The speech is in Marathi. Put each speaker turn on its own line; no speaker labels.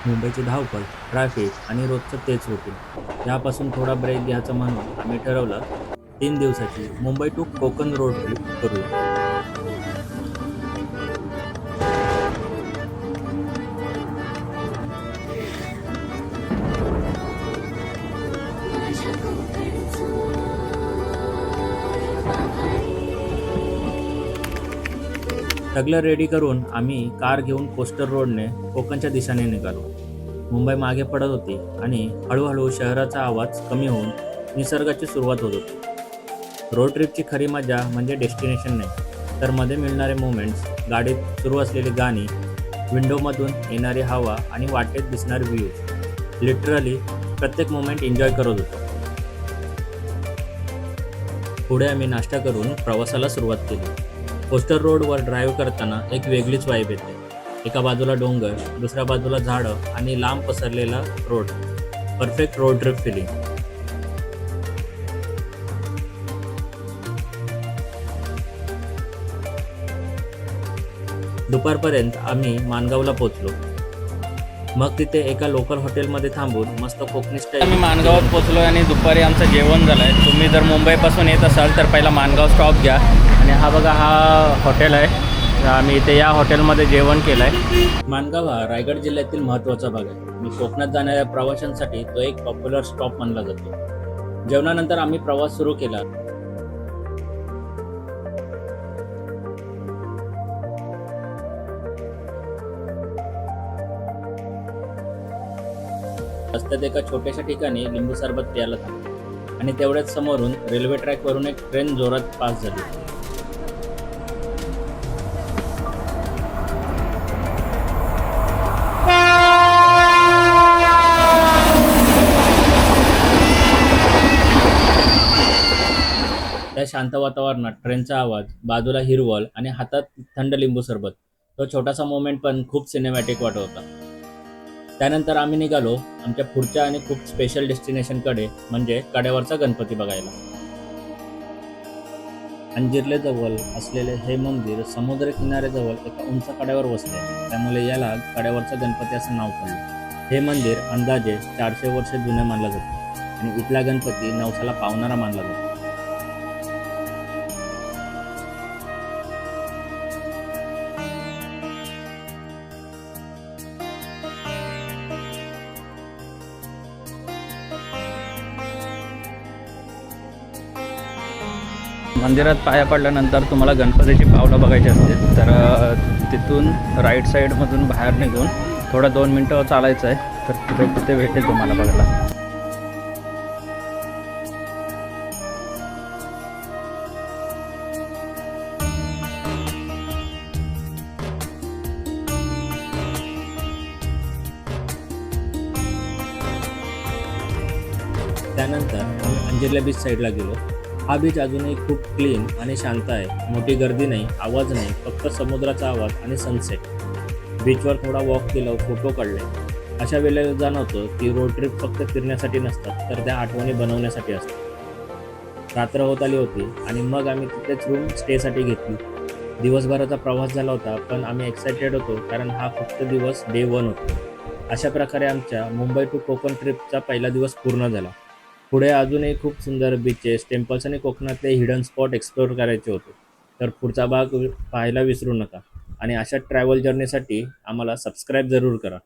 मुंबईची धावपळ, ट्रॅफिक आणि रोजचं तेच रुटीन यापासून थोडा ब्रेक घ्यायचं म्हणून आम्ही ठरवलं 3 दिवसाची Mumbai to Konkan road trip करूया. सगळं रेडी करून आम्ही कार घेऊन कोस्टर रोडने कोकणच्या दिशेने निघालो. मुंबई मागे पडत होती आणि हळूहळू शहराचा आवाज कमी होऊन निसर्गाची सुरुवात होत होती. रोड ट्रिपची खरी मजा म्हणजे डेस्टिनेशन नाही, तर मध्ये मिळणारे मोमेंट्स, गाडीत सुरू असलेली गाणी, विंडोमधून येणारी हवा आणि वाटेत दिसणारे व्ह्यूज. लिटरली प्रत्येक मोमेंट एन्जॉय करत होतो. पुढे आम्ही नाश्ता करून प्रवासाला सुरुवात केली. कोस्टर रोडवर ड्राईव्ह करताना एक वेगळीच वाईब येते. एका बाजूला डोंगर, दुसऱ्या बाजूला झाडं आणि लांब पसरलेला road. Perfect road trip feeling. दुपारपर्यंत आम्ही माणगावला पोहोचलो. मग तिथे एका लोकल हॉटेलमध्ये थांबून मस्त कोकणी स्टाईल.
आम्ही माणगावात पोहोचलो आणि दुपारी आमचं जेवण झालं आहे. तुम्ही जर मुंबईपासून येत असाल तर पहिला माणगाव स्टॉप घ्या आणि हा बघा हा हॉटेल आहे. आम्ही इथे या हॉटेलमध्ये जेवण केलं आहे.
माणगाव हा रायगड जिल्ह्यातील महत्त्वाचा भाग आहे. मी कोकणात जाणाऱ्या प्रवाशांसाठी तो एक पॉप्युलर स्टॉप मानला जातो. जेवणानंतर आम्ही प्रवास सुरू केला. रस्त्यात एका छोट्याशा ठिकाणी लिंबू सरबत प्यायला थांबलो आणि तेवढ्याच समोरून रेल्वे ट्रॅकवरून एक ट्रेन जोरात पास झाली. त्या शांत वातावरणात ट्रेनचा आवाज, बाजूला हिरवळ आणि हातात थंड लिंबू सरबत, तो छोटासा मोमेंट पण खूप सिनेमॅटिक वाटत होता. त्यानंतर आम्ही निघालो आमच्या पुढच्या आणि खूप स्पेशल डेस्टिनेशनकडे, म्हणजे कड्यावरचा गणपती बघायला. अंजिर्लेजवळ असलेले हे मंदिर समुद्र किनाऱ्याजवळ एका उंच कड्यावर वसले, त्यामुळे याला कड्यावरचा गणपती असं नाव पडलं. हे मंदिर अंदाजे 400 वर्ष जुने मानलं जातं आणि इथला गणपती नवसाला पावणारा मानला जातो.
मंदिरात पाया पडल्यानंतर तुम्हाला गणपतीची पावलं बघायची असतील तर तिथून राईट साईडमधून बाहेर निघून थोडं 2 मिनटं चालायचं आहे, तर तिथे भेटेल तुम्हाला बघायला.
त्यानंतर आम्ही अंजिर्ला बीच साईडला गेलो. हा बीच अजूनही खूप क्लीन आणि शांत आहे. मोठी गर्दी नाही, आवाज नाही, फक्त समुद्राचा आवाज आणि सनसेट. बीचवर थोडा वॉक केला, फोटो काढले. अशा वेळेला जाणवतं की रोड ट्रिप फक्त फिरण्यासाठी नसतात, तर त्या आठवणी बनवण्यासाठी असतात. रात्र होत आली होती आणि मग आम्ही तिथेच रूम स्टेसाठी घेतली. दिवसभराचा प्रवास झाला होता, पण आम्ही एक्सायटेड होतो कारण हा फक्त दिवस डे 1 होता. अशा प्रकारे आमच्या मुंबई टू कोकण ट्रिपचा पहिला दिवस पूर्ण झाला. पुढे अजूनही खूप सुंदर बीचेस, टेम्पल्स आणि कोकणातले हिडन स्पॉट एक्सप्लोअर करायचे होते. तर पुढचा भाग पाहायला विसरू नका आणि अशा ट्रॅव्हल जर्नीसाठी आम्हाला सबस्क्राईब जरूर करा.